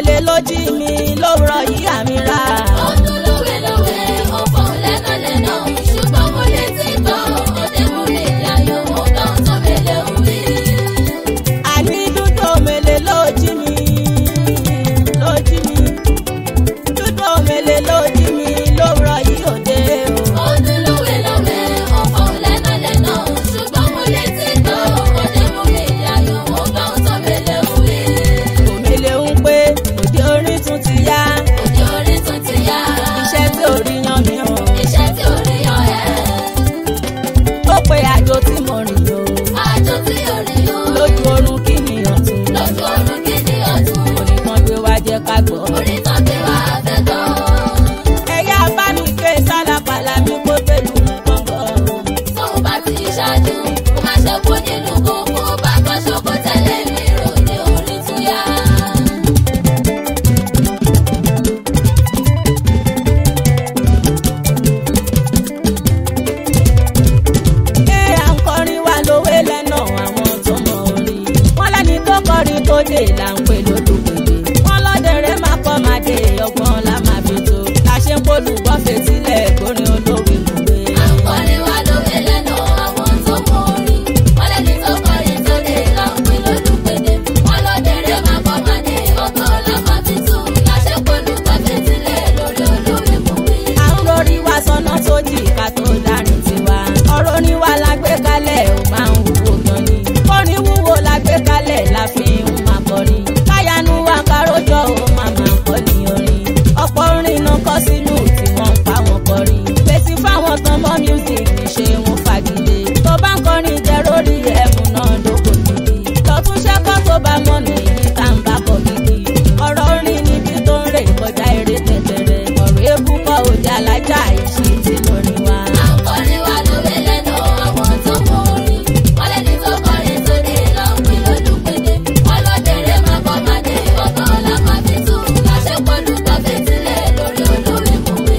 mele ló jí mi lówùrọ̀ yìí àmì ra. Ọdún lówelówe, ọ̀pọ̀ lẹ́nàlẹ́nà, ṣùgbọ́n mo lè ti gbọ́, òde mú mi yáyò, ó gbọ́n tó mele wí. Àní dúdú mele ló jí mi, ló jí mi. Dúdú mele ló jí mi lówùrọ̀ yìí òde o. Ọdún lówelówe, ọ̀pọ̀ lẹ́nàlẹ́nà, ṣùgbọ́n mo lè ti gbọ́, òde mú mi yáyò, ó gbọ́n tó mele wí. Òmele ń pé òde orin tún ti yá. Òde orin tún ti yá. Iṣẹ́ tí ò rí yan mi o. Iṣẹ́ tí ò rí yan ẹ̀. Ó pe àjò tí mo rìn o. Àjò tí ò rí o. Lójú oorun kí ni ọ̀tún. Lójú oorun kí ni ọ̀tún. Orin kan gbé wá jẹ́ ká gbọ́. Orin tán gbé wá fẹ́ gbọ́. Ẹ̀yà bá mi ké sálàpàlà mi kó pẹ̀lú gbọ̀ngàn. Tóun bá ti ṣáájú, kó má ṣe kú nínú kókó, bá kọ́ ṣoko tẹ̀lé mi ròde orin tún yá. À ń kọrin wá lówé lẹ́nà àwọn tó mọ orin. Wọ́n lẹ́ni tó kọrin tó dé là ń pè lólùgbèdè. Wọ́n lọ́dẹ̀rẹ̀ má kọ́ máa dé ọgbọ́n la máa fi tó. La ṣe ń polùgbọ́ fetílẹ̀ gbórin olówe mòwe. Àǹkọ́ni wá lówe lẹ́nu àwọn tó mọ orin. Wọ́n lẹ́ni tó kọrin tó dé là ń pè lólùgbèdè. Wọ́n lọ́dẹ̀rẹ̀ má kọ́ máa dé ọgbọ́n la máa fi tó. La ṣe ń polùgbọ́ fetílẹ̀ lórí olówe mòwe. À ń lórí wa sọ́nà tó jì ká tó dárin tiwa. Ọ̀rọ̀ ni wa la gbé kalẹ̀ ò máa ń wúwo gan ni. Orin wúwo la gbé kalẹ̀ la fi ń máa kọrin. Káyanu wa kárójọ ó máa máa kọ́ ní orin. Ọ̀pọ̀ orin náà kọ́ sínú tí wọ́n ń pa wọn kọrin. Fèsì fáwọn tán mọ́ music ní ṣe wọn fagilé. Tó bá ń kọrin jẹ́ lórí ẹ̀mú náà lóko níbi. Lọ́tún ṣẹ́kọ́ tó bá mọ̀nà èyí tá ń bá kọ gidi. Ọ̀rọ̀ orin níbi tó ń rè kọjá eré tẹ̀tẹ̀rẹ̀. Ọ̀rọ̀ èébú kọ́ òjà alájà ìṣí ti lórí wa. Àǹkọ́ni wá lówe lẹ́nu àwọn tó mọ orin. Wọ́n lẹ́ni tó kọrin tó dé là ń pè lólùgbèdè. Wọ́n lọ́dẹ̀rẹ̀ má kọ́ máa dé ọgbọ́n la máa fi tó. La ṣe ń polùgbọ́ fetílẹ̀ lórí olówe mòwe.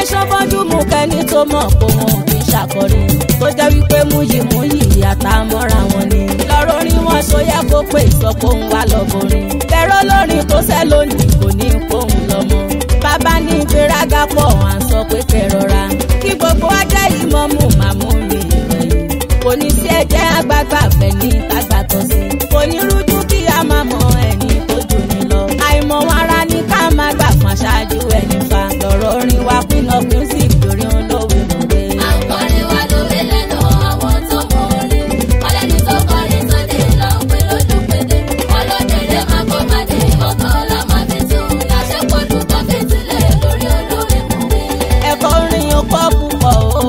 Ṣọ́bọ́jú mú kẹ́ni tó mọ̀ pé wọn kì í ṣàkọrin. Tó jẹ́ wípé múyìmúyì àtàmọ́ra wọn ni. Lọ́rọ̀ orin wọn ṣó yẹ kó pé ìsọpọ̀ ń wá lọ́bọrin. Lẹ́rọ lórin tó sẹ́ lónìí kò ní kóhun lọ́mọ. Bàbá ní ìgbéraga pọ̀ à ń sọ pé kẹrọra. Kí gbogbo wa jẹ́ ìmọ̀mù màmú mi ìrẹ̀yìn. Kò ní sí ẹ̀jẹ̀ àgbàgbà fẹ́ ní tágbàtọ̀ sí. Kò ní rújú kí a máa mọ ẹni tó jù ní lọ. Àìmọ̀ wọn ara ní ká máa gbà fún aṣáájú ẹni fa. Lọ́rọ̀ orin wa Queen of Music lórí olówe mòwe. Àǹkọ́ni wá lówe lẹ́nu àwọn tó mọ orin. Wọ́n lẹ́ni tó kọrin tó dé là ń pè lólùgbèdè. Wọ́n lọ́dẹ̀rẹ̀ má kọ́ máa dé ọgbọ́n la máa fi tó. La ṣe ń polùgbọ́ fetílẹ̀ lórí olówe mòwe. Ẹ̀kọ́ orin yóò pọ̀ púpọ̀ o.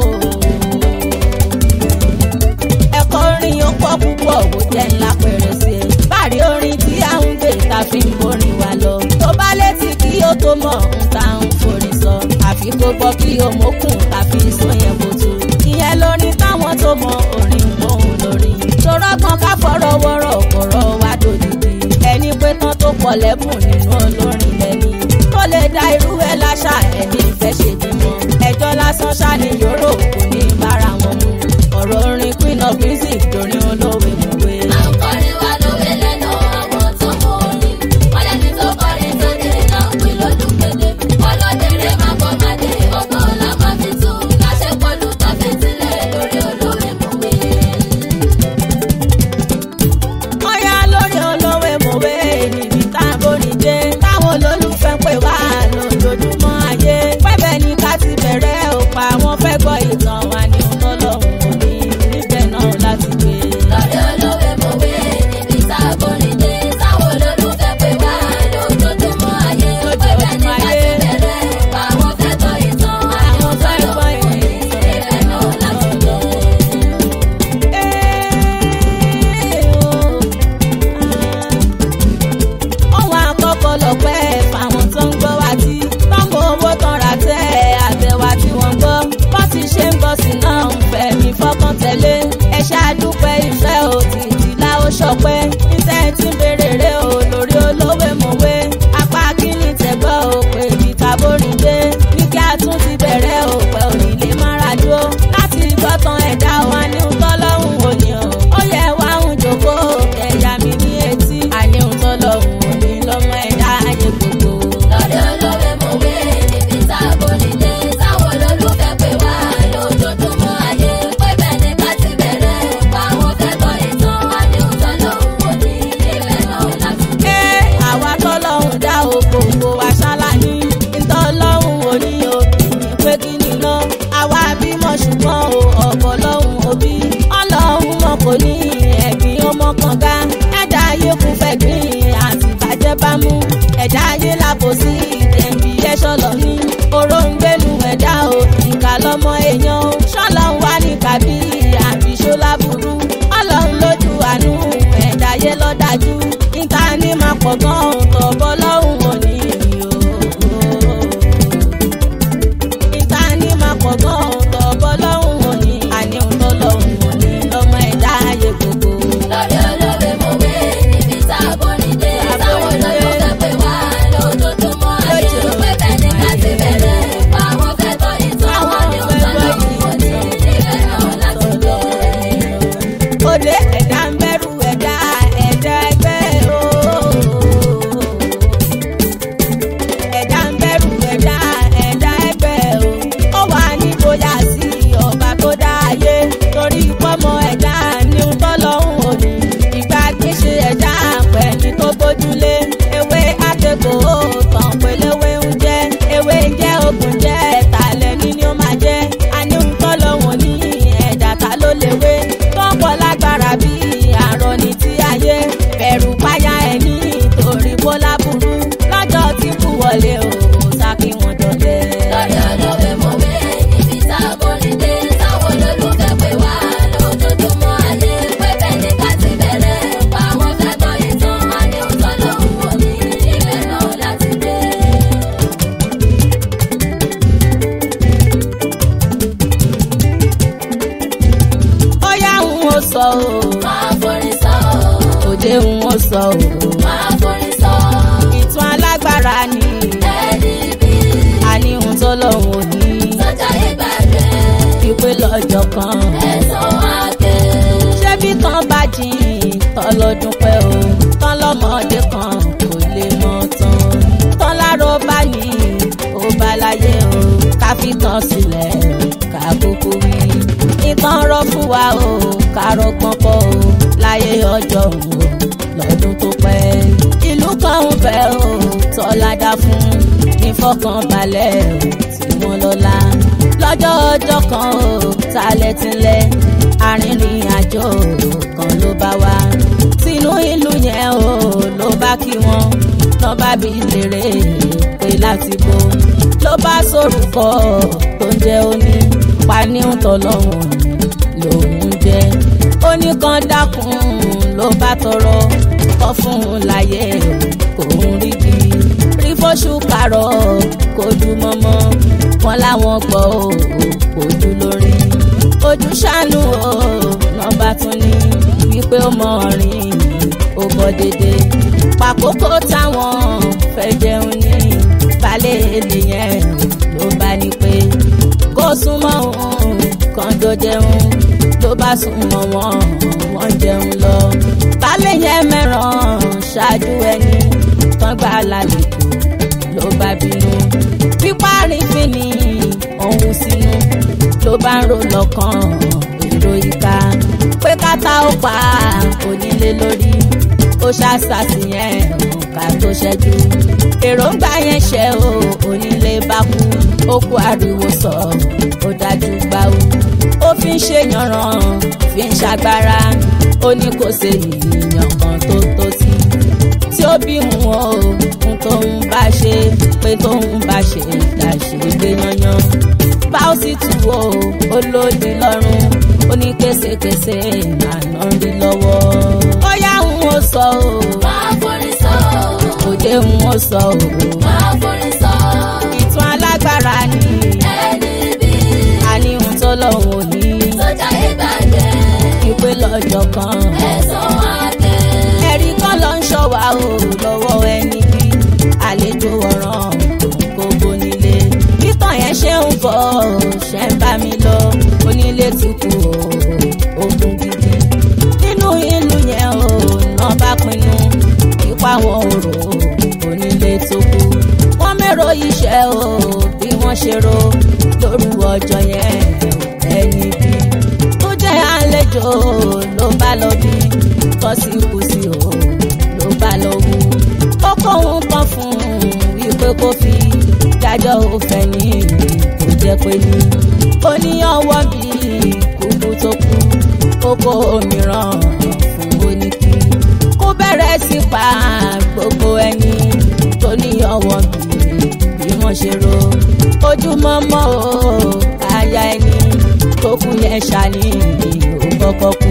Ẹ̀kọ́ orin yóò pọ̀ púpọ̀ ó jẹ́ ńlá pẹ̀rẹ̀ sí i. Báàrí orin tí à ń gbé ta fi ń borin wa lọ. Tó bá létí kí ó tó mọ̀ ń ta ń forin sọ. Àfi kó gbọ́ kí o mókùn tàbí sọ yẹn kó tó. Ìyẹn lórin táwọn tó mọ orin gbóhùn lórí. Torọ́gbọ́n ká fọ̀rọ̀ wọ́rọ̀ kọ̀rọ̀ wá dòdìdì. Ẹni pé tán tó pọ̀ lẹ́bùn nínú olórin lẹ́ni. Tó lè dá irú ẹ̀ láṣà ẹni ìfẹ́ ṣe bímọ. Ẹjọ́ lásán ṣá ni yòrò kò ní bára wọn mu. Ọ̀rọ̀ orin Queen of Music lórí olówe mòwe. Àǹkọ́ni wá lówe lẹ́nu àwọn tó mọ orin. Wọ́n lẹ́ni tó kọrin tó dé là ń pè lólùgbèdè. Wọ́n lọ́dẹ̀rẹ̀ má kọ́ máa dé ọgbọ́n la máa fi tó. La ṣe ń polùgbọ́ fetílẹ̀ lórí olówe mòwe. Ọ̀yá lórí olówe mòwe níbi tá a borí dé. Táwọn olólùfẹ́ pè wá lójoojúmọ́ ayé. Pẹ́bẹ́ ni ká ti bẹ̀rẹ̀ òpá wọn fẹ́ gbọ́ ìtàn wa ní ọlọ́run òní. Níbẹ̀ náà láti kan. ẹ̀sán àgbẹ̀. ṣé bí kan bá jìn tọ́lọ́dún pẹ́ o tán lọ́mọdé kan kò lè mọ̀ tán. tán láró bá ní ó bá láyé o ká fi tán sílẹ̀ ká kúkú wí. ìtàn rọ fún wa o ká rọgbọ́n pọ̀ o láyé ọjọ́ o lọ́dún tó pẹ́. ìlú kan ń fẹ́ o tọ́lá dá fún ìfọkànbalẹ̀ o tí wọ́n lọ́lá. lọ́jọ́ ọjọ́ kan o talẹ́tilẹ̀ arìnrìn àjò kan ló bá wá sínú ìlú yẹn o ló bá kí wọn lọ bá bí lèrè pé láti bò ló bá sórúkọ tó ń jẹ́ òní pàníhùn tọ́lọ́hún lòún jẹ́ òní kan dákun ló bá tọrọ kọ́ fún un láyé òun rí bí rí fóṣù kárọ̀ kojú mọ́mọ́ wọn láwọn gbọ́ ojú lórí ojú ṣàánú o nọ́mbà tún ní wípé ó mọ ọ̀rìn ó bọ́ dédé pàkókò táwọn fẹ́ jẹun ní balẹ̀ èlé yẹn ló bá ní pé kó súnmọ́ òun kan tó jẹun ló bá súnmọ́ wọn jẹun lọ balẹ̀ yẹn mẹ́ràn ṣáájú ẹni tán gbà lálejò ló bá bínú píparí fínì òun sínú ló bá ń ro lọ́kàn èrò ìka pé kátà ó pa onílé lórí ó ṣàṣàṣìyẹn òǹkà tó ṣẹ́jú èròǹgbà yẹn ṣe o onílé bá kú ó kú ariwo sọ ó dájú gbáwó ó fi ń ṣe yànràn fi ń ṣàgbára ó ní kò ṣe ìyàn kan tó tó sí tí ó bí mu o ohun tóun bá ṣe pé tóun bá ṣe dàṣe gbé yanyan bá ó sì tù ó olóòdì lọ́rùn ó ní késekése àná rí lọ́wọ́ ó yá ń ó sọ o máa forí sọ òde ń ó sọ o máa forí sọ ìtàn alágbára ni ẹni bí àníhùn tó lọ́wọ́ ní sọ́jà ìbàjẹ́ ìpè lọ́jọ́ kan ẹ̀sán àgbẹ̀. ẹ̀rí kan ló ń ṣọ́ wa o lọ́wọ́ ẹni bí àlejò ọ̀ràn gbogbo nílé títàn yẹn ṣe ń bọ̀ ṣe ń bá mi lọ onílé ti kú ogun gidi nínú ìlú yẹn o náà bá pinnu ipa wọn ò rò onílé tó kú wọ́n mẹ́rọ iṣẹ́ o bí wọ́n ṣe ro lóru ọjọ́ yẹn ẹni bí tó jẹ́ àlejò ló bá lọ bí tọ́sí kù sí o ló bá lọ wú ó kóhun kan fún wípé kó fi dájọ́ òfẹ́ ní kò jẹ́ pé ní oníyànwọ́ bí kúkú tó kú ó kó òmíràn fún oníkì kó bẹ̀rẹ̀ sí pa gbogbo ẹni tó níyànwọ́ bí wọ́n ṣe ro ojúmọ́mọ́ o aya ẹni tó kú yẹn ṣàní ò kọ́kọ́ kú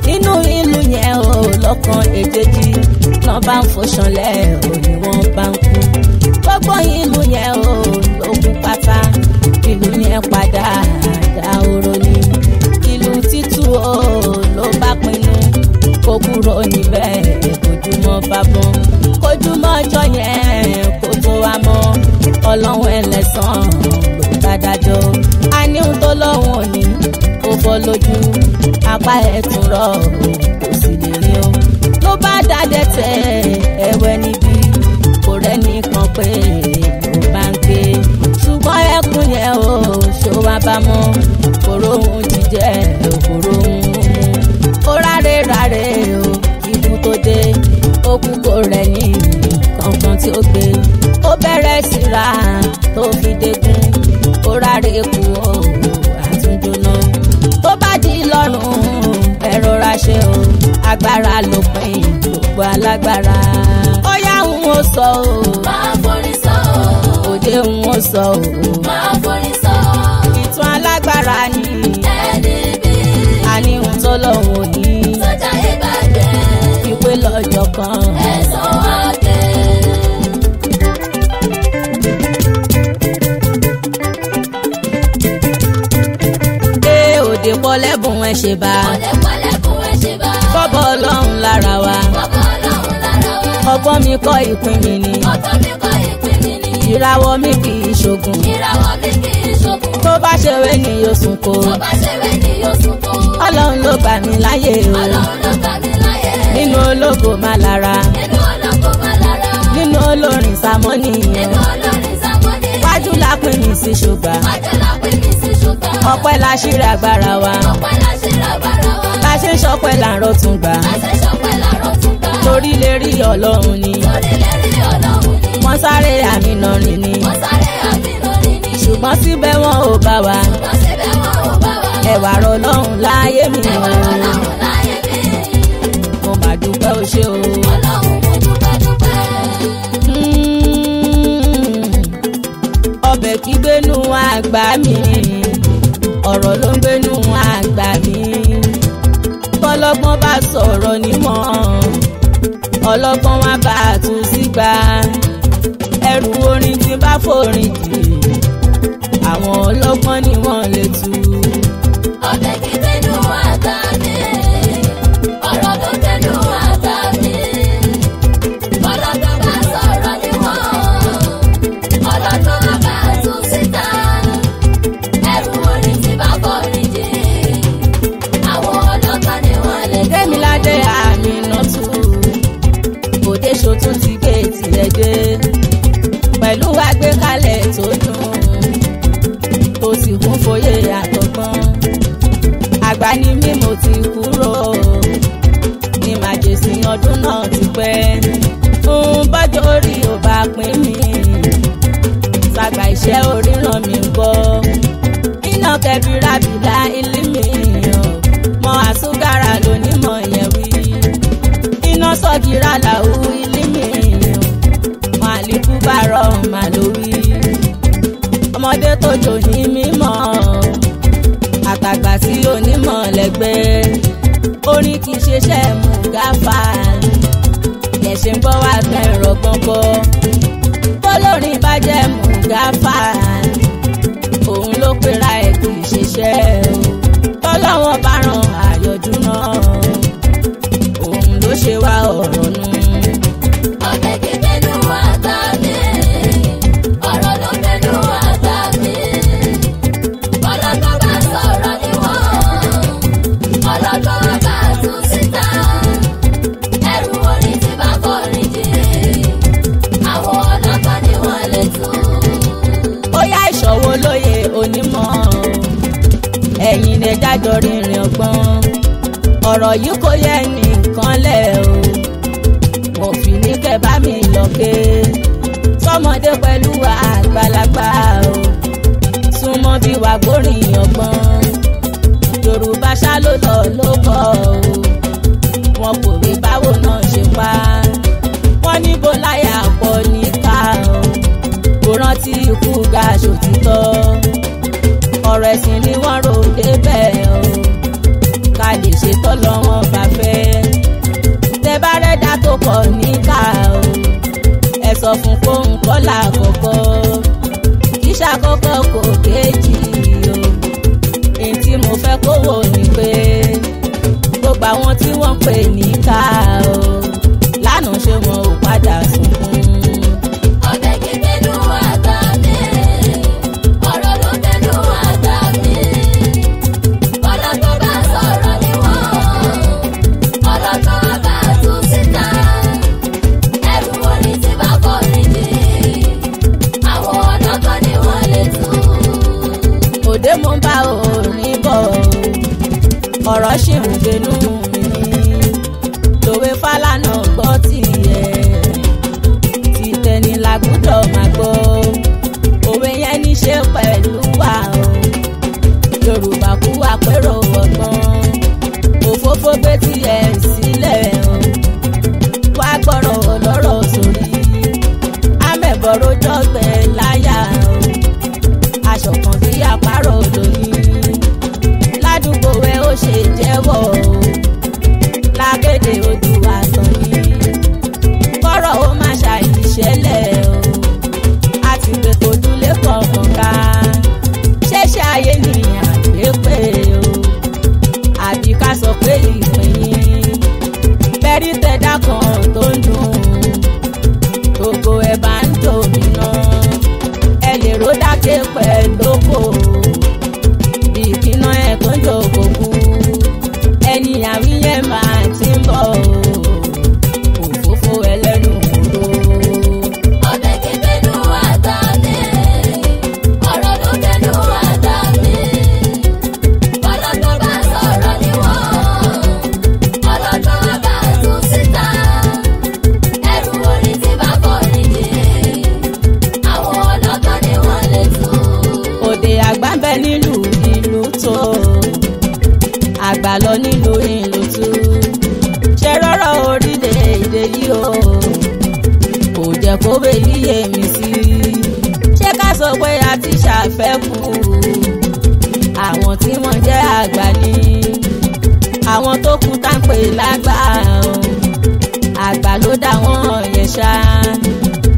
nínú ìlú yẹn o lọ́kàn èjèèjì náà bá ń fòṣànlẹ̀ ò ní wọ́n bá ń kú gbogbo ìlú yẹn o ló kú pátá ìlú yẹn padà dahoro ní ìlú títú o ló bá pinnu kó kúrò níbẹ̀ kójúmọ́ bá bọ́n kójúmọ́ ọjọ́ yẹn kó tó wá mọ́ ọlọ́run ẹlẹ́sàn ló bá dájọ́ àníhùn tó lọ́wọ́ òní ó fọ́ lójú apá ẹ̀ tún rọ̀ kò sì lè rí o ló bá dájẹ́ tẹ ẹ̀wẹ̀ níbí kò rẹ́ni kan pé ló bá ń gbé ṣùgbọ́n ẹkún yẹn o ṣó wá bá mọ́ kòró ohun jíjẹ kòró ohun ó ráre o ikú tó dé ó kú kò rẹ̀ ní kankan tí ó gbé ó bẹ̀rẹ̀ sí ra tó fi dégún ó ráre kú o àtúndúná tó bá di lọ́rùn ẹ rọra ṣe o agbára ló pín gbogbo alágbára ó yá ń ó sọ o máa forí sọ òde ń ó sọ o máa forí sọ ìtàn alágbára ni ẹni bí àníhùn tó lọ́wọ́ ní sọ́jà ìbàjẹ́ ìpè lọ́jọ́ kan ẹ̀sán àgbẹ̀. òde pọ́lẹ́bùn ẹ ṣe bá ọ̀lẹ́pọ̀lẹ́kùn ẹ̀ ṣe bá kọ́bọ̀ ọlọ́run lára wa bọ́bọ́ ọlọ́run lára wa ọgbọ́n mi kọ́ ìpín mi ni ọ̀tọ̀ mi kọ́ ìpín mi ni ìràwọ̀ mi kì í ṣògùn ìràwọ̀ mi kì í ṣògùn. jogún. tó bá ṣeré ni yóò sunkó. tó bá ṣeré ni yóò sunkó. ọlọ́run ló gbà mí láyé o. ọlọ́run ló gbà mí láyé. nínú ológo má lára. nínú ológo má lára. nínú olórin Sàmọ́nì. nínú olórin Sàmọ́nì. wájú la pín mi sí ṣùgbọ́n. wájú la pín mi sí ṣùgbọ́n. ọpẹ́ la ṣírí agbára wa. ọpẹ́ la ṣírí agbára wa. bá ṣe ń ṣọpẹ́ là ń rọ́tún gbà. bá ṣe ń ṣọpẹ́ là ń rọ́tún gbà. torí lè rí ọlọ́run ni. torí lè rí ọlọ́run ni. wọ́n sáré Àmínà rìn ni. wọ́n sáré Àmínà rìn ni. ṣùgbọ́n síbẹ̀ wọn ò bá wa. ṣùgbọ́n síbẹ̀ wọn ò bá wa. ẹ̀wà rọ̀ lọ́hùn láyé mi. ẹ̀wà rọ̀ lọ́hùn láyé mi. mo mà dúpẹ́ o ṣé o. ọlọ́run mo dúpẹ́ dúpẹ́. ọbẹ̀ kí gbénú àgbà mi. ọ̀rọ̀ ló ń gbénú àgbà mi. bọ́lọ́gbọ́n bá sọ̀rọ̀ nímọ̀. ọlọ́gbọ́n wá bá a tú sígbà. ẹrù orin tí bá forin jì. àwọn ọlọ́gbọ́n ni wọ́n lè tú. ọbẹ̀ kí gbénú àgbà mi. ọ̀rọ̀ ló gbénú àgbà mi. bọ́lọ́gbọ́n bá sọ̀rọ̀ nímọ̀. ọlọ́gbọ́n wá bá a tú síta. ẹrù orin tí bá forin jì. àwọn ọlọ́gbọ́n ni wọ́n lè tú. Démiládé Àmínátù òde ṣòtún ti gbé tirẹ̀ dé pẹ̀lú àgbékalẹ̀ tó dùn tó sì kún fòye àtọ̀gbọ́n. àgbà ni mí mo ti kúrò ní màjèsí ọdún náà ti pẹ́. bọ́jọ́ orí ò bá pín mi sàgbà iṣẹ́ oríran mi ń gbọ́. iná kẹbíra bìlà ilé mi mọ àsúgàrà lónímọ̀ yẹn wí. iná sọ́gìrà làwù ilé mi wọn àlékú bàárọ̀ mà lórí. ọmọdé tó jò ní mímọ́ àtàgbà tí onímọ̀ lẹ́gbẹ́. orin kì í ṣeṣẹ́ mú gáfà ẹ̀ṣẹ̀ ń gbọ́ wá tẹ ẹ̀rọ gbọ́ngbọ́. bọ́lọ́rin bá jẹ́ mú gáfà òun ló pera ẹ̀ kì í ṣeṣẹ́ o. tọ́lọ́wọ́n bá ràn àyọ̀jú náà òun ló ṣe wá ọ̀rọ̀ nù. ọbẹ̀ kí gbénú àgbà mi. ọ̀rọ̀ ló gbénú àgbà mi. bọ́lọ́gbọ́n bá sọ̀rọ̀ níwọ̀n. ọlọ́gbọ́n wá bá a tú síta. ẹrù orin tí bá forin jì. àwọn ọlọ́gbọ́n ni wọ́n lè tú. ó yá ìṣòwò lóye onímọ̀ ẹ̀yin lè jájọ rìnrìn ọgbọ́n. ọ̀rọ̀ yìí kò yẹ nìkan lẹ̀ o. mo fi ní kẹ́ bá mi lọ́kẹ́. sọmọdé pẹ̀lú àgbàlagbà o. súnmọ́ bí wàá gbórin ọgbọ́n. Yorùbá ṣá ló lọ ló bọ̀ o. wọn kò rí báwo náà ṣe pa. wọ́n ní bó láyà pọ̀ níkà o. kò rántí ikú ga ṣòtítọ́. ọ̀rọ̀ ẹ̀sìn ni wọ́n rò débẹ̀ o. ká lè ṣètò lọ́wọ́n bá fẹ́. tẹ bá rẹ́dá tó pọ̀ níkà o. ẹ sọ fún fóun kọ́là àkọ́kọ́. kí ṣàkọ́kọ́ kò kéjì o. èyí tí mo fẹ́ kó wò ni pé gbogbo àwọn tí wọ́n pè níkà o. lánàá ṣé wọn ò padà sunkún. ọbẹ̀ kí gbénú àgbà mi. ọ̀rọ̀ ló gbénú àgbà mi. bọ́lọ́gbọ́n bá sọ̀rọ̀ níwọ̀n. ọlọ́gbọ́n wá bá a tú síta. ẹrù orin tí bá forin jì. àwọn ọlọ́gbọ́n ni wọ́n lè tú. òde mo ń bá orin bọ̀ ọ̀rọ̀ ṣì ń gbénú mi ní. tòwe Fálànà gbọ́ tiẹ̀ títẹni la gbọ́dọ̀ máa gbọ́. òwe yẹn ní ṣe pẹ̀lú wa o. Yorùbá kú àpérò ọgbọ́n. òfófó gbé tiẹ̀ sílẹ̀ o. wá gbọ́rọ̀ ọlọ́rọ̀ sórí. amẹ̀bọ̀rọ̀ jọ́gbẹ́ láyà o. aṣọ kan bí àparò lónìí. ládùúgbò ẹ ó ṣe jẹ́wọ́ o. lákéde ojú àsán ni. kọ́rọ̀ ó má ṣàìṣẹlẹ̀ o. a ti gbé tojúlé kọ̀ọ̀kan ká. ṣẹ̀ṣẹ̀ ayé ni àgbépè o. àbí ká sọ pé ìpín yín. bẹ́rí tẹ̀dá kan tó ń dùn. gbogbo ẹ̀ bá ń dòmínà. ẹ lè ró dáké pẹ̀lú òkò. jẹ́ kó bèyí èmi sí. ṣé ká sọ pé a ti ṣàfẹ́kù àwọn tí wọ́n jẹ́ àgbà ni àwọn tó kú táǹpé lágbà àgbà ló dá wọn yẹn ṣá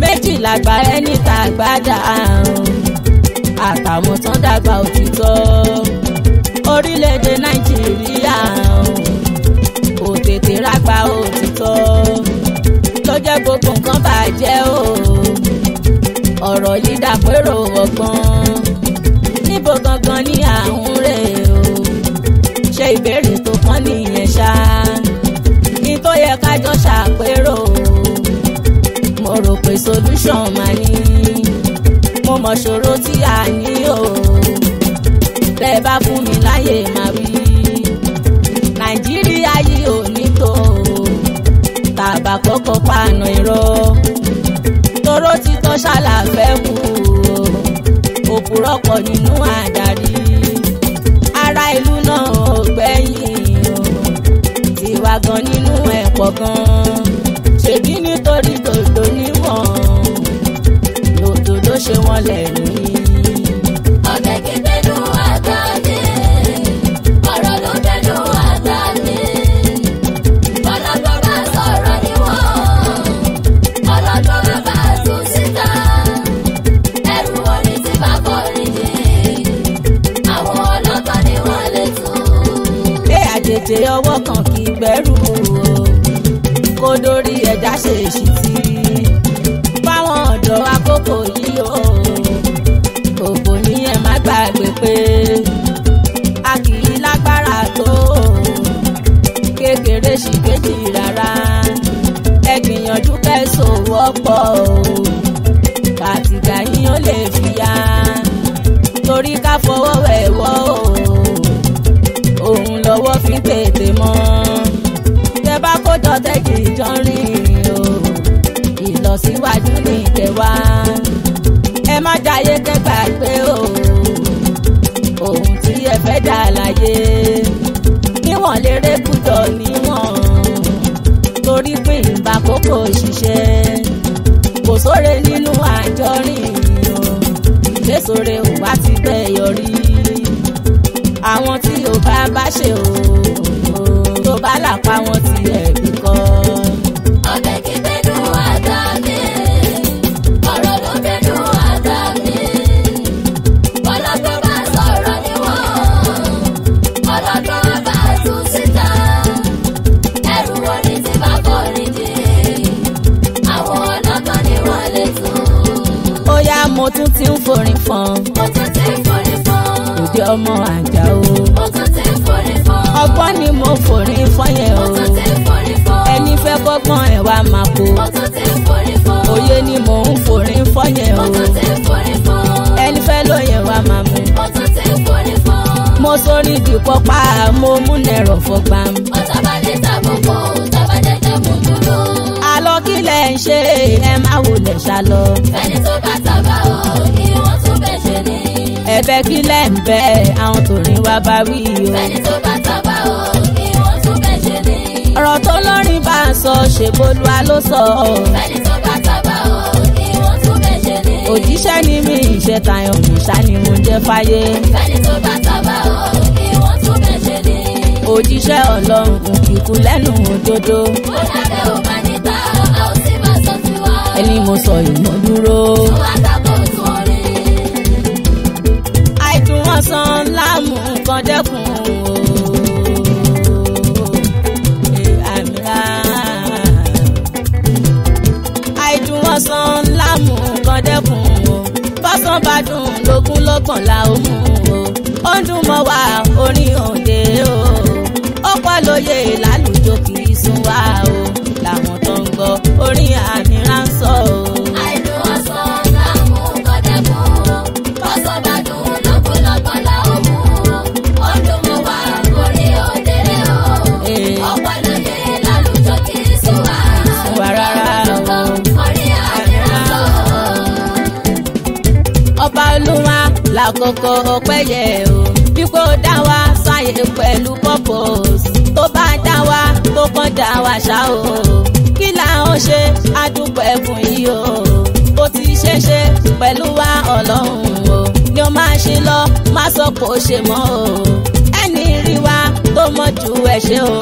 méjì làgbà ẹni tá àgbà dá àtàwọn tán dàgbà òtítọ́ orílẹ̀-èdè Nàìjíríà ò tètè rágbà òtítọ́ ló jẹ́ gbogbo nǹkan bàjẹ́ o ọ̀rọ̀ yìí dàpérò ọgbọ́n níbo gangan ní àhún rẹ̀ o ṣe ìbéèrè tó kàn nìyẹn ṣá ní tó yẹ kájọ ṣàpérò mo rò pé solution máa ní mo mọ̀ ṣòro tí a ní o tẹ́ bá fún mi láyè máa wí Nàìjíríà yìí ò ní tó tàbá kọ́kọ́ pàànà irọ́ toró ti tọ́ ṣàlàfẹ́ kù òpùrọ́ pọ̀ nínú àdarí ará ìlú náà ò gbẹ̀yìn tiwa gan nínú ẹ̀pọ̀ gan ṣèbí nítorí dòdò níwọ̀n lòdòdó ṣe wọ́n lẹ́nu ní. ọbẹ̀ kìtẹ́nu àgbà mi ọ̀rọ̀ ló bẹ̀nu àgbà mi ọlọ́gbọ́n bá sọ̀rọ̀ níwọ̀n ọlọ́gbọ́n bá tún síta ẹrù orin tí bá kọrin jì àwọn ọlọ́gbọ́n ni wọ́n lè tún. àjèjì ọwọ́ kan kì í gbẹ́rù kó dórí ẹja ṣe èṣìtì fáwọn ọ̀dọ́ àkókò yìí o òkò ní ẹ má gbàgbé pé a kì í lágbára tó kékeré sí kejì rárá ẹ gbìyànjú kẹsàn wọ́pọ̀ kàtìgà yín ó lè fi yá torí ká fọwọ́ wẹ̀wọ́ òun lọ́wọ́ fi tètè mọ́ tẹ bá kójọ tẹ́kì jọ rìn o ìlọsíwájú ní ìkẹwàá ẹ má jayé kẹgbà pé o ohun tí ẹ fẹ́ dà láyé níwọ̀n lérè kújọ níwọ̀n torí pé ìgbà kókò ṣiṣẹ́ kò sóre nínú àjọrìn o ìgbésòre ò wá ti bẹ́ẹ̀ yọrí àwọn tí ò bá ṣe o tó bá làpá wọn ti ẹ̀bí kọ́. ọbẹ̀ kìtẹ́nu àgbà mi ọ̀rọ̀ ló bẹ̀nu àgbà mi ọlọ́gbọ́n bá sọ̀rọ̀ níwọ̀n ọlọ́gbọ́n bá tún síta ẹrù orin tí bá kọrin jì àwọn ọlọ́gbọ́n ni wọ́n lè tún. ó yá mo tún ti ń forin fọn. mo tún ti ń forin fọn. òde ọmọ Àjàó. mo tún ti ń forin fọn. ọgbọ́n ni mo forin fọn yẹn o. mo tún ti ń forin fọn. ẹni fẹ́ kọ́gbọ́n ẹ̀ wá máa kó. mo tún ti ń forin fọn. òye ni mò ń forin fọn yẹn o. mo tún ti ń forin fọn. ẹni fẹ́ lóye wá máa mú. mo tún ti ń forin fọn. mo sórí dìpọ̀ pa mo mú nẹ̀rọ̀ fọgbàm. ọ̀tá bá lè tàbùkù tàbá jẹjẹ búburú. àlọ́ kí lẹ̀ ń ṣe ẹ má wulẹ̀ ṣálọ. ẹni tó bá tàbá ọ̀ kí wọ́n tún bẹ̀ ṣe ni. ẹ̀bẹ̀ kí lẹ̀ ń bẹ àwọn tòrin wá bá wí o. ẹni tó bá tàbá ọ̀ kí wọ́n tún bẹ̀ ṣe ni. ọ̀rọ̀ tó lórin bá a sọ ṣèbolúwa ló sọ. ẹni tó bá tàbá ọ̀ kí wọ́n tún bẹ̀ ṣe ni. òjíṣẹ́ ni mí ìṣe tayọ̀ mi ṣá ni mo jẹ́ fáyé. ẹni tó bá tàbá ọ̀ kí wọ́n tún bẹ̀ ṣe ni. òjíṣẹ́ Ọlọ́run kíkú lẹ́nu òdodo. ó dábẹ́ ò bá níta a ò sì máa sọ tiwa. ẹni mo sọ ìmọ̀ dúró. ó wá dàgbò tún orin. àìdùnwọ̀nsán láàmú nǹkan dẹ́kun o. àìdùnwọ̀nsán láàmú nǹkan dẹ́kun o. bọ́sán bá dùn lógún lọ́gbọ̀n la ó mú o. ó ń dùn mọ́ wa orin òde o. ó pọ̀ lóye lálùjọ kì í sún wa o. làwọn tó ń gbọ́ orin àmì ránṣọ́ o. àìdùnwọ̀nsán láàmú nǹkan dẹ́kun o. bọ́sán bá dùn lọ́gbọ̀n la ó mú o. ó ń dùn mọ́ wa orin òde o. ó pọ̀ lóye lálùjọ kì í sún wa. wà rárá o. orin àmì ránṣọ́ o. ọba Olúwa lákòókò ọpẹ́ yẹ o. dípò dá wa sáyé pẹ̀lú purpose. tó bá dá wa tó kàn dá wa ṣá o. kí là ń ṣe àdúpẹ́ fún yìí o. ọlọ́run o ni ó máa ṣe lọ má sọ pé ó ṣe mọ́ o ẹni rí wa tó mọ̀ ju ẹ̀ṣẹ̀ o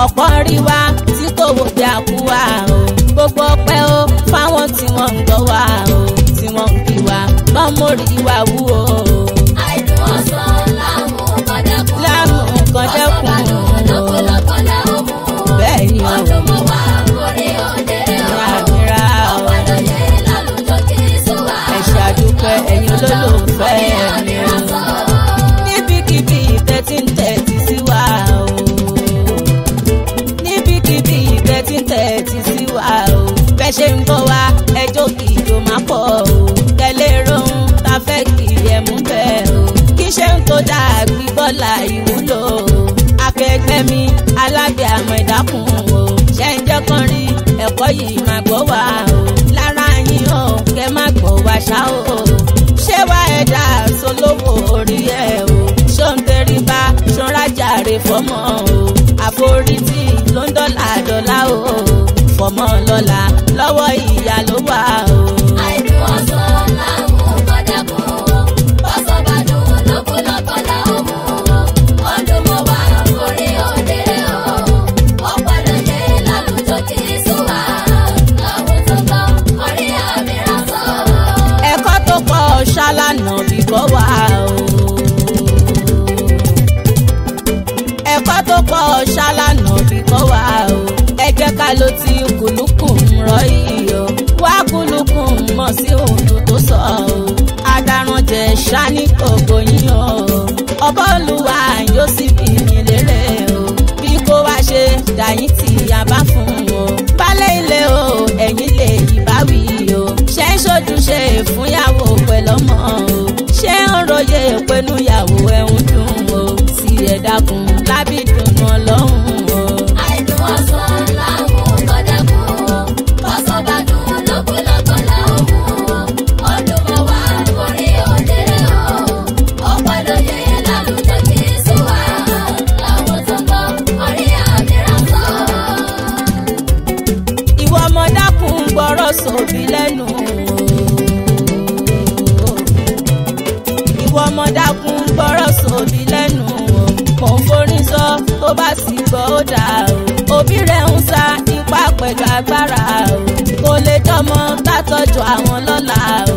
ọ̀pọ̀ rí wa tí kò wò bí àkú wa o gbogbo ọpẹ́ o fáwọn tí wọ́n ń gbọ́ wa o tí wọ́n ń kí wa lọ́mọ́rí wa wú o. àìdùn ọ̀sán láàmú kọ́dẹ́kùn lọ́pọ̀lọpọ̀ láwọn mú bẹ́ẹ̀ ni o. ọdún mo wá orí òdèrè o ọ̀pọ̀ lóye lálùjọ kì í sùn wá. ẹ ṣàdúpẹ́ ẹ̀yin olólùfẹ́ mi o níbikíbi tẹ́tí ń tẹ́tí sí wa o níbikíbi tẹ́tí ń tẹ́tí sí wa o bẹ́ ṣe ń bọ̀ wá ẹjọ́ kì í tó máa pọ̀ o tẹ́lẹ̀ rohun ta fẹ́ kì í ẹ̀ mú bẹ́ẹ̀ o kí ṣe ń tó dà gbígbọ́là ìwúlò akẹgbẹ́ mi alábẹ́ àmọ́ ìdákùn o ṣe ń jẹ́ kán rí ẹ̀kọ́ yìí máa gbọ́ wá o lára yín o kẹ́ má gbọ́ wá ṣá o ṣé wá ẹ̀dá sólówó orí ẹ̀ o ṣó ń tẹríba ṣó ń rájàre fọmọ o àforítì ló ń dọ́là o fọmọ lọ́la lọ́wọ́ ìyá ló wà o. àìdùn ọ̀sán láàmú kọ́dẹ́kùn bọ́sọ̀ bá dùn lọ́pọ̀lọpọ̀ láwọn mú ọdún mo wá orí òdèrè o ọ̀pọ̀ lóye lálùjọ kì í sùn wá láwọn tó gbọ́ orí àmì rán sọ. ẹ̀kọ́ tó pọ̀ ṣálánà bíbọ́ wá o. ẹ̀kọ́ tó pọ̀ ṣálánà bíbọ́ wá o. ẹ jẹ́ ká ló ti kùlùkùn rọ yìí o. wá kùlùkùn mọ̀ sí òǹdó tó sọ o. adarànjẹ ṣáni gbogbo yín o. ọba olúwa yóò sì bí yín lérè o. bí kò wá ṣe dàyín tí a bá fún o. balẹ̀ ilé o ẹ̀yin lè yí bá wí o. ṣé ń ṣojúṣe fúnyàwó pẹ̀lọ́mọ o. ṣé ń ròyè pinnu ìyàwó ẹ̀ ń dùn o. sí ẹ dákun lábí dùnú ọlọ́run o. àìdùn ọ̀sán láàmú kọ́dẹ́kùn bọ́sọ̀ bá dùn lọ́pọ̀lọpọ̀ láwọn mú ọdún mo wá orí òdèrè o ọ̀pọ̀ lóye lálùjọ kì í sùn wá láwọn tó gbọ́ orí àmì rán sọ. ìwọ ọmọ dákun gbọ́rọ̀ sóbì lẹ́nu o. ìwọ ọmọ dákun gbọ́rọ̀ sóbì lẹ́nu o. mò ń forí sọ tó bá sì gbọ́ ó dà o. òbí rẹ̀ ń sa ipá pẹ̀lú agbára o. kò lè jọmọ tátọ́jú àwọn lọ́la o.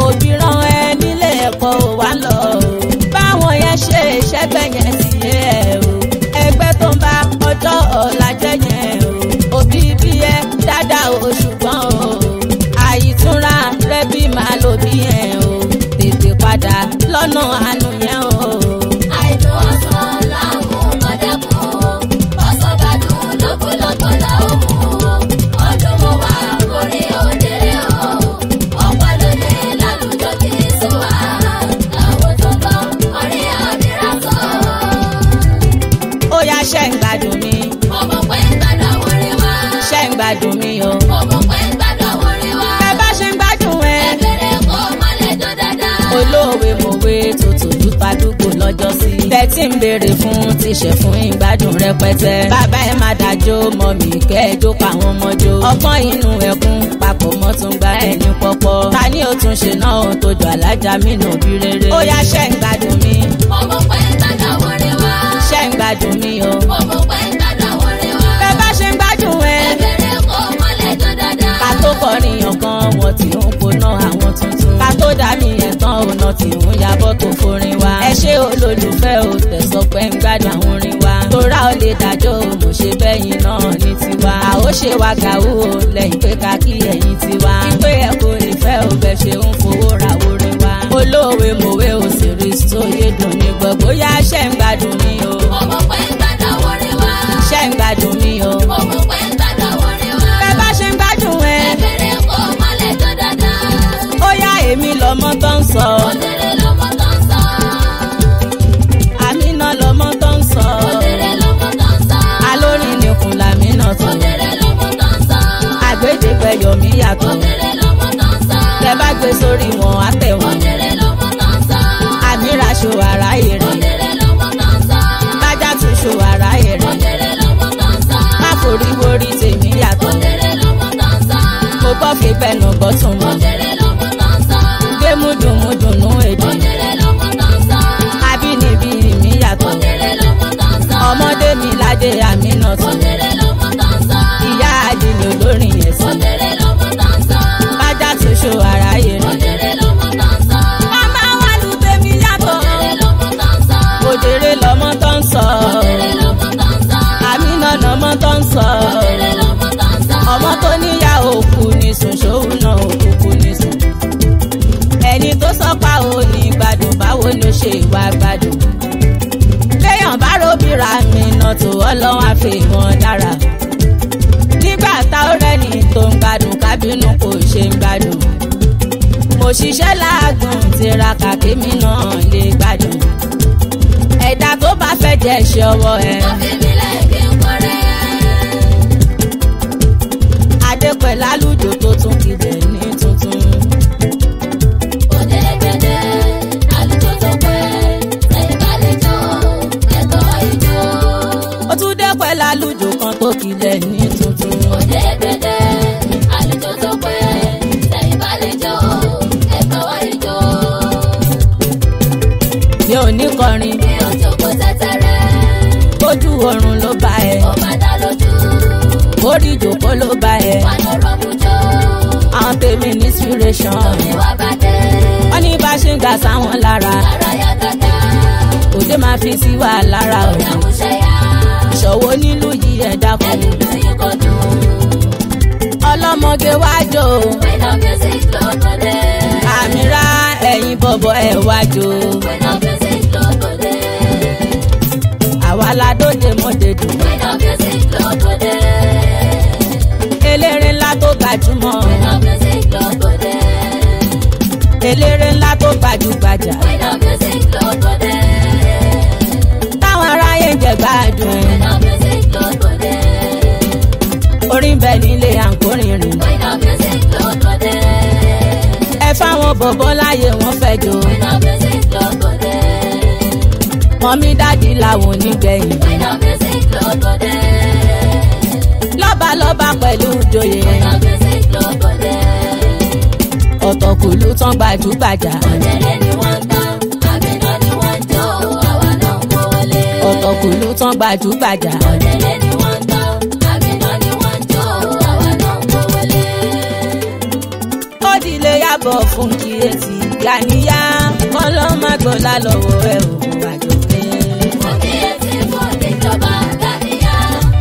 òbí rán ẹ nílé ẹ̀kọ́ ò wá lọ o. báwọn yẹn ṣe ṣẹ́gbẹ́ yẹn sí ẹ o. ẹgbẹ́ tó ń bá ọjọ́ ọ̀la jẹ́ yẹn o. òbí bí ẹ dáadáa o ṣùgbọ́n o. àyìtúnra rẹ bí màá lò bí yẹn o. tètè padà lọ́nà àánú yẹn o. àìdùn ọ̀sán láàmú kọ́dẹ́kùn bọ́sọ̀ bá dùn lọ́pọ̀lọpọ̀ láwọn mú ọdún mo wá orí òdèrè o ọ̀pọ̀ lóye lálùjọ kì í sùn wá láwọn tó gbọ́ orí àmì rán sọ. ó yá ṣe ń gbádùn mi mo mọ̀ pé ń gbádùn àwọn orin wa. ṣe ń gbádùn mi o. mo mọ̀ pé ń gbádùn àwọn orin wa. ẹ bá ṣe ń gbádùn ẹ. ẹgbẹ̀rẹ̀ kó mọ́lẹ̀ tó dáadáa. olóòwe mòwe tuntun dúpadúgbò lọ́jọ́ sí. tẹ́tí ń béèrè fún tíṣẹ̀ fún ìgbádùn rẹpẹtẹ. bàbá ẹ má dájọ́ mọ́ mi kẹ́ẹ̀jọ́ káwọn mọ́jọ́. ọgbọ́n inú ẹkún papọ̀ mọ́ tún gba ẹni pọ́pọ́. ta ni ó tún ṣe náà tó jọ Alhaja Aminat Obirere. ó yá ṣe ń gbádùn mi. mo mọ̀ pé ń gbádùn àwọn orin wa. ṣe ń gbádùn mi o. mo mọ̀ pé ń gbádùn àwọn orin wa. bẹ́ẹ̀ bá ṣe ń gbádùn ẹ. ẹgbẹ̀rẹ̀ kó mọ́lẹ̀ tó dáadáa. ká tó kọrin ọ̀kan wọn tí ń koná àwọn tuntun. ká tó dá mi ẹ̀tàn ọ̀nà tí ń yabọ́ tó forin wa. ẹ ṣé olólùfẹ́ o tẹ̀sọ́ pé ń gbádùn àwọn orin wa. tóra ó lè dájọ́ o mo ṣe bẹ́yìn náà ní tiwa. a ó ṣe wa gàwó o lẹ́yìn pé ká kí ẹ̀yìn tiwa. pípé ẹ kò lè fẹ́ o bẹ́ ṣe ń fowó ra orin wa. olóòwe mòwe o series tó yé dùn ní gbogbo yá ṣe ń gbádùn mi o. mo mọ̀ pé ń gbádùn àwọn orin wa. ṣe ń gbádùn mi o. mo mọ̀ pé ń gbádùn àwọn orin wa. bẹ́ẹ̀ bá ṣe ń gbádùn ẹ. ẹgbẹ̀rẹ̀ kó mọ́lẹ̀ tó dáadáa. ó yá èmi lọmọ tó ń sọ. òdèrè lọ́mọ tó ń sọ. Àmínà lọmọ tó ń sọ. òdèrè lọ́mọ tó ń sọ. alórin nìkún làmínà tó. òdèrè lọ́mọ tó ń sọ. àgbédègbè yọmí yàtọ̀. òdèrè lọ́mọ tó ń sọ. tẹ bá gbé sórí wọn á tẹ̀ wọ́n. òdèrè lọ́mọ tó ń sọ. àmìrà ṣò ara èrè. òdèrè lọ́mọ tó ń sọ. bájá tún ṣò ara èrè. òdèrè lọ́mọ tó ń sọ. má forí wórí tèmi yàtọ̀. òdèrè lọ́mọ tó ń sọ. mo gbọ́ fi bẹ́ẹ̀nù gbọ́ tún mọ́. òdèrè lọ́mọ tó ń sọ. gbémúdùn Aminat. Òdèrè lọmọ tó ń sọ. Ìyá àdìní olórin yẹn sí. Òdèrè lọmọ tó ń sọ. Bájá tó ṣó aráyé rí. Òdèrè lọmọ tó ń sọ. Màmá wa lù tèmi yàtọ̀. Òdèrè lọmọ tó ń sọ. Òdèrè lọmọ tó ń sọ. Òdèrè lọmọ tó ń sọ. Aminat lọmọ tó ń sọ. Òdèrè lọmọ tó ń sọ. Ọmọ tó níyà òkú ní sùn ṣòun náà òkú ní sùn. Ẹni tó sọ́pà ò ní gbádùn báwo ló ṣe ìwà gbádùn. Léèyàn bá róbìrà Aminat tó Ọlọ́run àfihàn dára. Nígbà tá ó rẹ́ni tó ń gbádùn kábínú kò ṣe ń gbádùn. Mo ṣiṣẹ́ láàgùn tiraka kémi náà lè gbádùn. Ẹ̀dá tó bá fẹ́ jẹ́ ṣe ọwọ́ ẹ̀. Tó fi mí lẹ́ẹ̀kí ń kọ́rẹ́. Adépẹ̀lú àlùjọ tó tún kìdẹ̀ ní tuntun. Òdèrègbèdè àlùjọ tó pẹ́. Ẹ̀yìn bá lè jó ẹ̀tọ́ ìjó. Ó tún dépẹ̀lú àlùjọ kan tó kìdẹ̀ ní tuntun. Òdèrègbèdè àlùjọ tó pẹ́. Ẹ̀yìn bá lè jó ẹ̀tọ́ ìjó. Mi ò ní kọrin. Mi ò jókòó tẹ́tẹ́rẹ́. Ojú oorun ló bá ẹ. Ó máa dá lójú. Orí ìjòkó ló bá ẹ. Wà ló rọ́mú jó. Àwọn tèmi ní inspiration. Omi wá bá dé. Wọ́n ní bá ṣe ń ga sáwọn lára. Lára yá dáadáa. Òde máa fi sí wa lára o. Ìdààmúṣẹ́ yá. Ìṣòwò nílùú yìí ẹ̀ dákun. Ẹni lù yín kò dùn. Ọlọ́mọge wájò. Queen of Music ló tó dé. Àmìrá ẹ̀yin bọ̀bọ̀ ẹ̀ wájò. Queen of Music ló tó dé. Àwa la dóde mọ́dẹ̀dù. Queen of Music ló tó dé. Eléré ńlá tó gbajúmọ̀. Queen of Music ló tó dé. Eléré ńlá tó gbajúgbajà. Queen of Music ló tó dé. Táwọn aráyé ń jẹ gbádùn. Queen of Music ló tó dé. Orin bẹ nílé àǹkórin rìn. Queen of Music ló tó dé. Ẹ fáwọn bọ̀bọ̀ láyé wọn fẹ́ jò. Queen of Music ló tó dé. Mọ̀mí dádì làwọn onígbẹ̀yìn. Queen of Music ló tó dé. Lọ́balọ́ba pẹ̀lú ìjòyè. Queen of Music ló tó dé. Ọ̀tọ̀kùlú tán gbajúgbajà. Òdèrè ni wọ́n ń tán. Aminat ni wọ́n ń jó. Àwa náà ń kó wọlé. Ọ̀tọ̀kùlú tán gbajúgbajà. Òdèrè ni wọ́n ń tán. Aminat ni wọ́n ń jó. Àwa náà ń kó wọlé. Ó dilé yàbọ̀ fún kíyèsí. Gàníyá kọ́lọ́ má gbọ́lá lọ́wọ́ ẹ̀ ò àjọké. Mo kíyèsí fún ìjọba Gàníyà.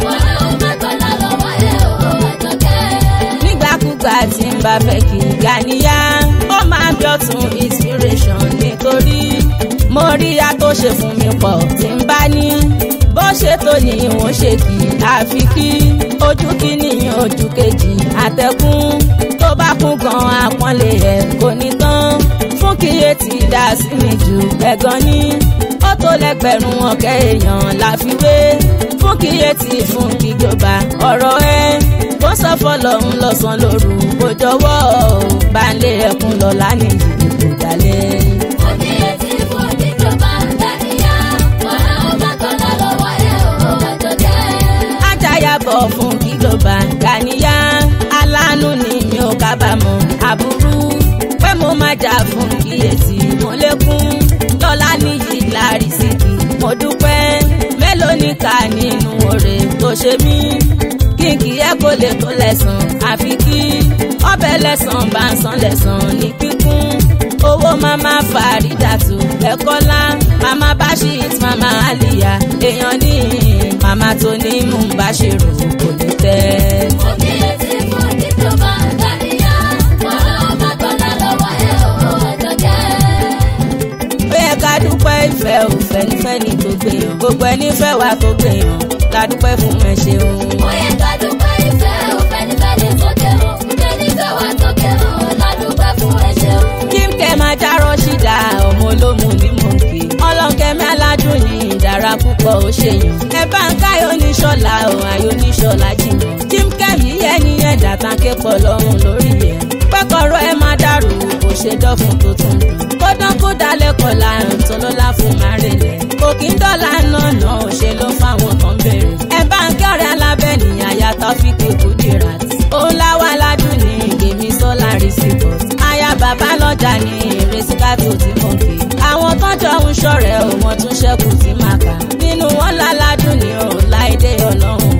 Wọ́n náà má gbọ́dọ̀ lọ́wọ́ ẹ̀ o àjọkẹ́. Nígbàkúgbà tí ń bá fẹ́ kí Gàníyá ó máa bí ọ̀tún inspiration nítorí mo rí a tó ṣe fún mi pọ̀ tí ń bá ní bó ṣe tó ní ìwọ̀n ṣe kì í àfi kí ojú kìíní ojú kejì àtẹkùn tó bá kún gan àpọ́nlé ẹ̀ kò ní tán fún kíyè tí dá sí mi jù ẹ̀gàn ní ó tó lẹ́gbẹ̀rún ọ̀kẹ́ èèyàn láfiwé fún kíyè tí fún kíjọba ọ̀rọ̀ ẹ̀ kó sọ fọlọ́run lọ́sàn lóru kó jọ̀wọ́ bá ń lé ẹkún lọ́la nìyí kò dalẹ̀. Mo kíyèsí fún ìjọba Gàníyà. Wọ́n náà má gbọ́dọ̀ lọ́wọ́ ẹ̀ o àjọkẹ́. Ajáyàbọ̀ fún kíjọba Gàníyà aláàánú ni mi ò kábàámọ̀ aburú pé mo máa jà fún kíyèsí mo lékún lọ́la níyì lárísìkì mo dúpẹ́ mélòó ní ká nínú oore tó ṣe mí kínkì ẹ kò lè tó lẹ́sàn àfi kí ọbẹ̀ lẹ́sàn bá ń san lẹ́sàn ní kíkún owó mama Faridatu ẹ̀kọ́lá mama Bashir mama Aliya èèyàn ní mama tó ní mú bá ṣe rò kò lè tẹ́. Mo kíyèsí fún ìjọba Gàníyà. Wọ́n náà má gbọ́dọ̀ lọ́wọ́ ẹ̀ o àjọkẹ́. Ó yẹ ká dúpẹ́ ìfẹ́ òfẹ́ nífẹ̀ẹ́ ní tó gbé yàn gbogbo ẹni fẹ́ wá tó gbé yàn ká dúpẹ́ fún ẹ ṣeun. Ó yẹ ká dúpẹ́ ìfẹ́ òfẹ́ nífẹ̀ẹ́ ní tó gbé yàn ẹni fẹ́ wá tó gbé yàn ká dúpẹ́ fún ẹ ṣeun. Kíkẹ́ máa járọ́ ṣìdá ọmọ olómù ní mọ̀ọ́kì ọlọ́kẹ́mi aládùn ní ìdára púpọ̀ ó ṣèyàn. Ẹ bá ń káyọ̀ oníṣọ́lá òun àyò oníṣọ́lá jìnnà. Kíkẹ́ yìí yẹ ní ẹ̀dá tán ké pọ̀ lọ́rùn lórí ẹ̀. Pẹ́kọ̀rọ̀ ẹ má dàrú kò ṣe dọ́fun tó tún dùn. Kódán kó dalẹ̀ kọ̀ láàrùn tó lọ́lá fún márẹ̀lẹ̀. Kò kí ń dọ́là náà náà ò ṣe ló fáwọn kan bẹ̀rẹ̀. Ẹ bá ń kẹ́rẹ́ alábẹ́ nìyà yàtọ̀ fi kékù dìrà. Òun láwa ládùn ní ìgbèmí sọ́lá rìsíbọ̀. Aya bàbá lọ́jà ní ìrẹsíkà tó ti mọ̀ pé. Àwọn tọ́jọ́ ń ṣọ̀rẹ́ ò wọ́n tún ṣẹ́kù tí màá kà. Nínú wọn láládùn ní òun láìdé ọlọ́run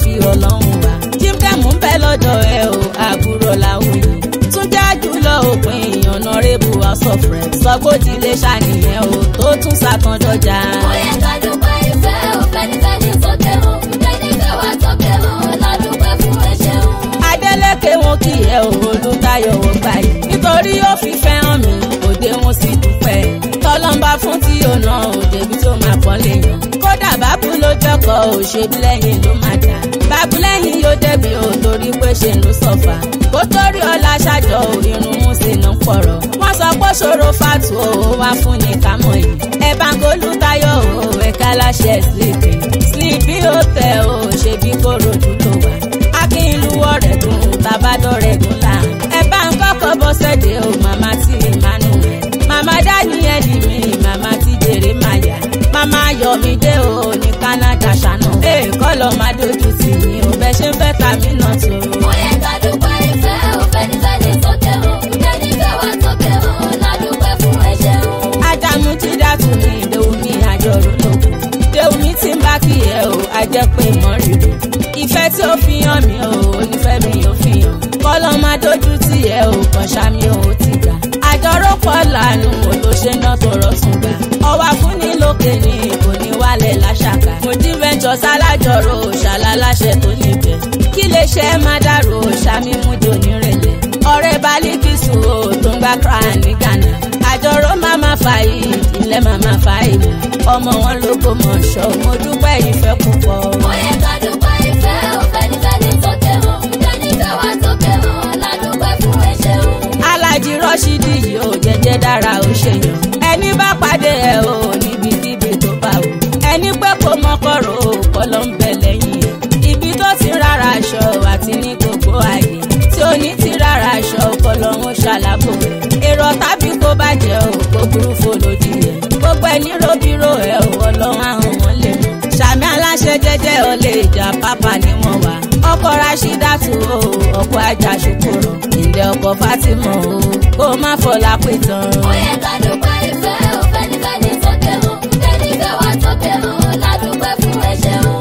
fi ọlọ́run wá. jíjẹ́mú ń bẹ lọ́dọ̀ ẹ o àbúrò láwùjọ. tún jájú lọ òpin honorable house of reps. sọgbódì lè ṣàníyàn o tó tún ṣàkàndọ́jà. ó yẹ ká dúpẹ́ ìfẹ́ o fẹ́nifẹ́ni sókè o fẹ́nifẹ́ wá sókè o ládùúgbẹ́ fún ẹ̀ṣẹ̀ o. Adélékè wọn kì í ẹ o Olútayọ̀ wọ gbà yìí. nítorí ó fi fẹ́ hàn mí òde wọn sì dúpẹ́. tọ́lọ́mbà fún tí ò ná òde bí tó máa pọ́n léèyàn. kódà bábú ló jọkọ̀ ò ṣe bí lẹ́yìn ló máa dà. bábú lẹ́yìn yóò débi ò torí pé ṣe ló sọ̀fà. kó torí ọlá ṣàjọ irun mú sí iná pọ̀rọ̀. wọ́n sọ pé ṣòro fàtú o wá fún ní kámọ́ yìí. ẹ bá ń Olútayọ̀ o ẹ̀ka láṣẹ Sleepy hotel o ṣe bí kóró dúró wá. akínlúwọ̀ rẹ̀ gùn tàbádọ́ rẹ̀ gùn là. ẹ bá ń kọ́kọ́ bọ́ sẹ́dẹ̀ o màmá tí Emmanuel. màmá Daniel mi màmá tí jèrè máa yá. màmá Yọ̀mídé o ní Canada ṣáná. ee kọ́lọ̀ máa dojú tì yín o bẹ́ẹ̀ ṣe ń fẹ́ tàbí náà tó. ó yẹ ká dúpẹ́ ìfẹ́ o fẹ́nifẹ́ni sókè o fẹ́nifẹ́ wá sókè o ládùúgbẹ́ fún ẹ̀ṣẹ̀ o. ádámù ti dàtú mi Déwùmí àjọrò lóko. Déwùmí ti ń bá kí ẹ o a jẹ́ pé mọ́ rírò. ìfẹ́ tí ó fi hàn mí o onífẹ́ mi ò fi hàn. kọ́lọ́ máa dojú tì ẹ o kàn ṣámi o ti gbà. àjọrò pọ̀ lànà o ló ṣe ná tọrọ sùn gbà. ọwà fún ní lókè ní kò ní wálẹ̀ láṣàkà. Mojí Ventures alájọrò ṣàlàláṣẹ tó níbẹ̀. kí lè ṣe é má dàrú ṣàmì mújò nírẹ̀lẹ̀. ọ̀rẹ́ Bálíkísù o tó ń gbá crown ní Ghana. àjọrò máma fàyè ilẹ̀ máma fàyè. ọmọ wọn ló kó mọ̀ ṣọ́ mo dúpẹ́ ìfẹ́ púpọ̀. ó yẹ ká dúpẹ́ ìfẹ́ o fẹ́nifẹ́ni sókè o fẹ́nifẹ́ wá sókè o ládùúgbẹ́ fún ẹ̀ṣẹ̀ o. Aláàjì Rọ́ṣídì yìí ó jẹ́jẹ́ dára ó ṣèyàn. ẹni bá pàdé ẹ o níbikíbi tó bá wù. ẹni pé kò mọ́kọ̀rọ̀ o kọ́ ló ń bẹ lẹ́yìn ẹ̀. ibi tó ti rárá aṣọ àti ní gbogbo ààyè. tí ó ní ti rárá aṣọ kọ́ ló ń ṣàlàbò rẹ̀. èrò tàbí kó bàjẹ́ o kó burú fòlòdì ẹ̀. gbogbo ẹni robiro ẹ o ọlọ́run àwọn wọn lè mú. Sàmì aláṣẹ jẹ́jẹ́ olè ìjà pápá ni wọ́n wà. ọkọ Rashidatu o ọkọ ajá ṣùkúrọ̀. ilé ọkọ Fatima o kó má fọlá pé tán. ó yẹ ká dúpẹ́ ìfẹ́ o fẹ́nifẹ́ni sókè o fẹ́nifẹ́ wá sókè o ládùúgbẹ́ fún ẹ̀ṣẹ̀ o.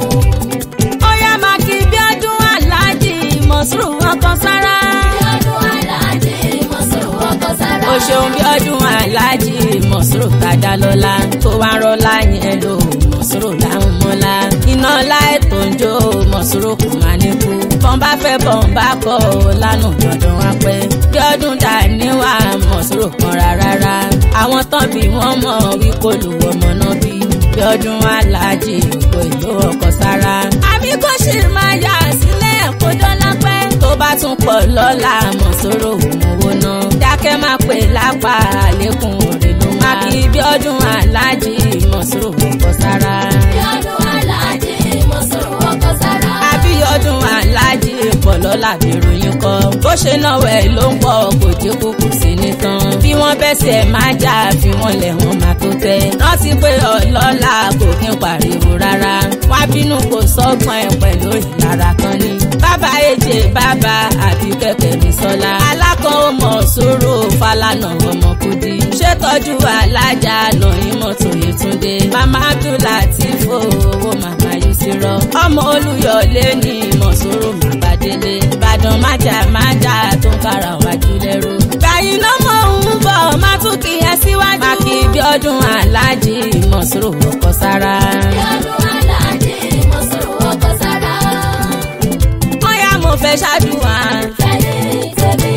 ó yá máa kí bí ọdún Alhaji Mọ̀súrù ọkọ Sára. bí ọdún Alhaji Mọ̀súrù ọkọ Sára. ó ṣeun bí ọdún Alhaji Mọ̀súrù tàdá lọ́la tó wá rọ́lá yẹn lò Mọ̀súrù láwọn mọ́lá. iná láì tó ń jó Mọ̀súrù kò máa ní kú. bọ́n bá fẹ́ bọ́n bá kọ́ lánàá dandan wá pẹ́. bí ọdún dà níwà Mọ̀súrù kan rárá. àwọn tán bí wọ́n mọ̀ wípé olùwọ́mọ náà bí. bí ọdún Alhaji kò ìlú ọkọ Sára. àbí kò sì máa yà sílẹ̀ kó dọ́là pẹ́. tó bá tún pọ̀ lọ́la Mọ̀súrù òmùwò náà. dákẹ́ máa pè lápá àlékún òrè ló máa. kí bí ọdún Alhaji Mọ̀súrù ọkọ Sára. bí ọdún Alhaji Mọ̀súrù ọkọ Sára. àbíyọdún Alhaji pọ̀ lọ́la bí ròyìn kọ́. bó ṣe náwó ẹ̀ ló ń pọ̀ kò jẹ́ kúkú sí ní tán. bí wọ́n bẹ́sẹ̀ máa jà fi wọ́n lẹ̀ wọ́n máa tó tẹ́. rántí pé ọlọ́lá kò kí n pariwo rárá. wá bínú kò sọ́gbọ́n ẹ̀ pẹ̀lú ìlara kan ní. bàbá èjè bàbá àbí kẹ̀kẹ́ mi sọ́lá. alákan ó Mọ̀súrù Fálànà ọmọ Kúdí. ṣètọ́jú alájà lọ́yìn mọ́tò Yétúndé. màmá Abdulateef owó màmá Yusirọ. ọmọ Olúyọ̀lé ní Mọ̀súrù Màbádélé. Ìbàdàn májà tó ń kára wájú lẹ́rú. gbàyìn náà mọ̀ ń bọ̀ má tún kí ẹ síwájú. má kí bí ọdún Alhaji Mọ̀súrù ọkọ Sára. bí ọdún Alhaji Mọ̀súrù ọkọ Sára. ó yá mo fẹ́ ṣáàdùwà. fẹ́ni tèmi.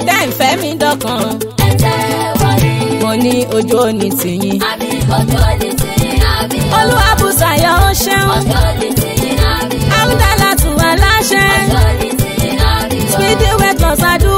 tẹ́ ń fẹ́ mi dọ́kan. ẹ̀jẹ̀ wọlé. mo ní ojú òní tìyín. àbí ojú òní tí àbí. Olúwabùsáyọ̀ ó ṣeun. ojú òní tí àbí. Amúdálátù aláṣẹ. ojú òní tí àbí. Speedy weight loss àdúrà.